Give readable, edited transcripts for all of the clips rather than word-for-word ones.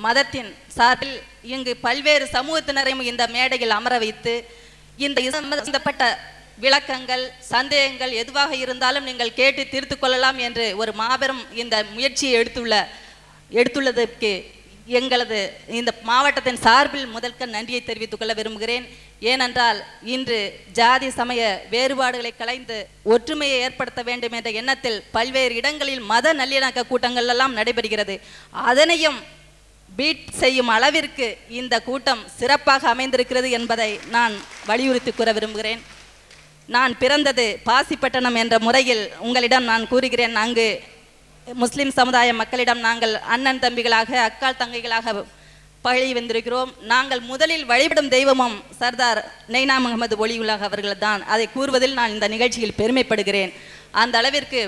மதத்தின் சார்பில் இங்கு பல்வேறு சமூகத்தினரையும் இந்த மேடையில் அமர வைத்து இந்த சம்பந்தப்பட்ட விளக்கங்கள் சந்தேகங்கள் எதுவாக இருந்தாலும் நீங்கள் கேட்டு தீர்த்து கொள்ளலாம் என்று ஒரு மாபெரும் இந்த முயற்சியை எடுத்துள்ளதற்கு எங்களது இந்த மாவட்டத்தின் சார்பில் முதற்க நன்றியை தெரிவித்துக் கொள்ள விரும்புகிறேன். ஏனென்றால் இன்று ஜாதி சமய வேறுபாடுகளை களைந்து ஒற்றுமையை ஏற்படுத்த வேண்டும் என்ற எண்ணத்தில் பல்வேறு இடங்களில் மத நல்லிணக்க கூட்டங்கள் எல்லாம் நடைபெறுகிறது. அதனையும் பீட் செய்யும் அளவிற்கு இந்த கூட்டம் சிறப்பாக அமைந்திருக்கிறது என்பதை நான் வலியுறுத்தி கூற விரும்புகிறேன். நான் பிறந்தது பாசிப்பட்டணம் என்ற முறையில் உங்களிடம் நான் கூறுகிறேன். அங்கு முஸ்லிம் சமுதாய மக்களிடம் நாங்கள் அண்ணன் தம்பிகளாக அக்கால் தங்கைகளாக பழகி வந்திருக்கிறோம். நாங்கள் முதலில் வழிபடும் தெய்வமும் சர்தார் நைனா முகமது ஒலியுல்லாஹ் அவர்கள் தான். அதை கூறுவதில் நான் இந்த நிகழ்ச்சியில் பெருமைப்படுகிறேன். அந்த அளவிற்கு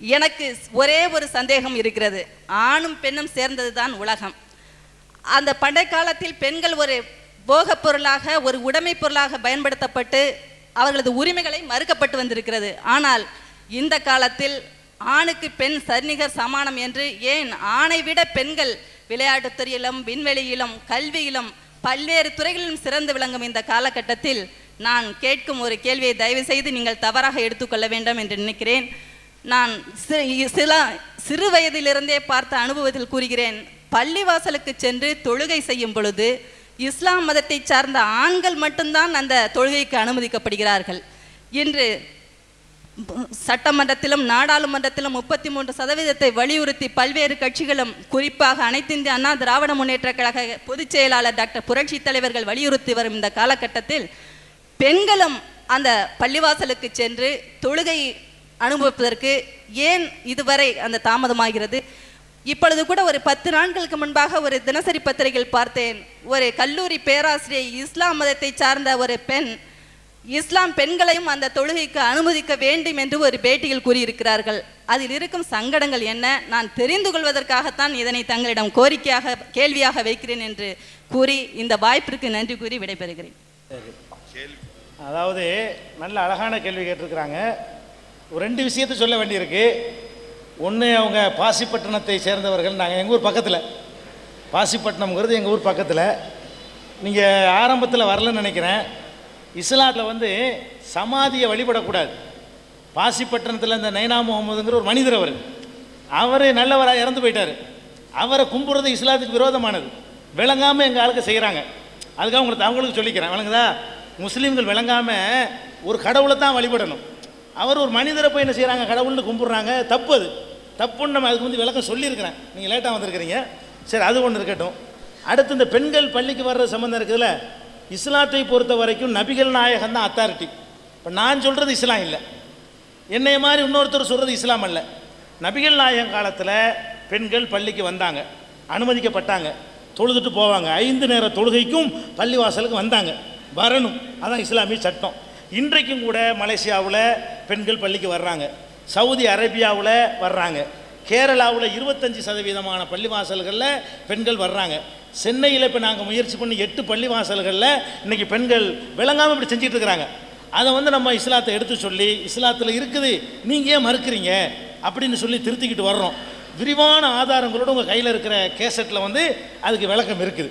எனக்கு ஒரே ஒரு சந்தேகம் இருக்கிறது. ஆணும் பெண்ணும் சேர்ந்தது தான் உலகம். அந்த பண்டை காலத்தில் பெண்கள் ஒரு போகப் பொருளாக ஒரு உடைமை பொருளாக பயன்படுத்தப்பட்டு அவர்களது உரிமைகளை மறுக்கப்பட்டு வந்திருக்கிறது. ஆனால் இந்த காலத்தில் ஆணுக்கு பெண் சரிநிகர் சமானம் என்று, ஏன் ஆணை விட பெண்கள் விளையாட்டுத் துறையிலும் விண்வெளியிலும் கல்வியிலும் பல்வேறு துறைகளிலும் சிறந்து விளங்கும் இந்த காலகட்டத்தில் நான் கேட்கும் ஒரு கேள்வியை தயவு செய்து நீங்கள் தவறாக எடுத்துக்கொள்ள வேண்டாம் என்று நினைக்கிறேன். நான் சிறு வயதிலிருந்தே பார்த்த அனுபவத்தில் கூறுகிறேன். பள்ளிவாசலுக்கு சென்று தொழுகை செய்யும் பொழுது இஸ்லாம் மதத்தை சார்ந்த ஆண்கள் மட்டும்தான் அந்த தொழுகைக்கு அனுமதிக்கப்படுகிறார்கள். இன்று சட்டமன்றத்திலும் நாடாளுமன்றத்திலும் 33% வலியுறுத்தி பல்வேறு கட்சிகளும் குறிப்பாக அனைத்து இந்திய அண்ணா திராவிட முன்னேற்ற கழக பொதுச் செயலாளர் டாக்டர் புரட்சி தலைவர்கள் வலியுறுத்தி வரும் இந்த காலகட்டத்தில் பெண்களும் அந்த பள்ளிவாசலுக்கு சென்று தொழுகை அனுபவிப்பதற்கு ஏன் இதுவரை அந்த தாமதமாகிறது? இப்பொழுது கூட ஒரு 10 நாட்களுக்கு முன்பாக ஒரு தினசரி பத்திரிகையில் பார்த்தேன். ஒரு கல்லூரி பேராசிரியை இஸ்லாம் மதத்தை சார்ந்த ஒரு பெண் இஸ்லாம் பெண்களையும் அந்த தொழுகைக்கு அனுமதிக்க வேண்டும் என்று ஒரு பேட்டியில் கூறியிருக்கிறார்கள். அதில் இருக்கும் சங்கடங்கள் என்ன? நான் தெரிந்து கொள்வதற்காகத்தான் இதனை தங்களிடம் கோரிக்கையாக கேள்வியாக வைக்கிறேன் என்று கூறி இந்த வாய்ப்பிற்கு நன்றி கூறி விடைபெறுகிறேன். அதாவது நல்ல அழகான கேள்வி கேட்டிருக்கிறாங்க. ஒரு 2 விஷயத்தை சொல்ல வேண்டியிருக்கு. ஒன்று, அவங்க பாசிப்பட்டினத்தை சேர்ந்தவர்கள். நாங்கள் எங்கள் ஊர் பக்கத்தில், பாசிப்பட்டினம்ங்கிறது எங்கள் ஊர் பக்கத்தில். நீங்கள் ஆரம்பத்தில் வரலன்னு நினைக்கிறேன். இஸ்லாத்தில் சமாதியை வழிபடக்கூடாது. பாசிப்பட்டினத்தில் இந்த நைனா முகமதுங்கிற ஒரு மனிதர், அவர் நல்லவராக இறந்து போயிட்டார். அவரை கும்பிட்றது இஸ்லாத்துக்கு விரோதமானது. விளங்காமல் எங்கள் ஆளுக்கு செய்கிறாங்க. அதுக்காக அவங்களுக்கு சொல்லிக்கிறேன், விளங்குதா? முஸ்லீம்கள் விளங்காமல் ஒரு கடவுளை தான் வழிபடணும். அவர் ஒரு மனிதரை போய் என்ன செய்கிறாங்க, கடவுள்னு கும்பிட்றாங்க. தப்பு, அது தப்புன்னு நம்ம அதுக்கு விளக்கம் சொல்லியிருக்கிறேன். நீங்கள் லேட்டாக வந்திருக்கிறீங்க. சரி, அது ஒன்று இருக்கட்டும். அடுத்து இந்த பெண்கள் பள்ளிக்கு வர்ற சம்மந்தம் இருக்குதுல்ல, இஸ்லாத்தை பொறுத்த வரைக்கும் நபிகள் நாயகம் தான் அத்தாரிட்டி. இப்போ நான் சொல்கிறது இஸ்லாம் இல்லை, என்னைய மாதிரி இன்னொருத்தர் சொல்கிறது இஸ்லாம் அல்ல. நபிகள் நாயகம் காலத்தில் பெண்கள் பள்ளிக்கு வந்தாங்க, அனுமதிக்கப்பட்டாங்க, தொழுதுட்டு போவாங்க. 5 நேர தொழுகைக்கும் பள்ளிவாசலுக்கு வந்தாங்க, வரணும். அதான் இஸ்லாமிய சட்டம். இன்றைக்கும் கூட மலேசியாவில் பெண்கள் பள்ளிக்கு வர்றாங்க, சவுதி அரேபியாவில் வர்றாங்க, கேரளாவில் 25% பள்ளிவாசல்களில் பெண்கள் வர்றாங்க. சென்னையில் இப்போ நாங்கள் முயற்சி பண்ணி 8 பள்ளிவாசல்களில் இன்றைக்கி பெண்கள் விளங்காமல் இப்படி செஞ்சுட்டு இருக்கிறாங்க. அதை நம்ம இஸ்லாத்தை எடுத்து சொல்லி, இஸ்லாத்தில் இருக்குது நீங்கள் ஏன் மறுக்கிறீங்க அப்படின்னு சொல்லி திருத்திக்கிட்டு வர்றோம். விரிவான ஆதாரங்களோடு உங்கள் கையில் இருக்கிற கேசட்டில் அதுக்கு விளக்கம் இருக்குது.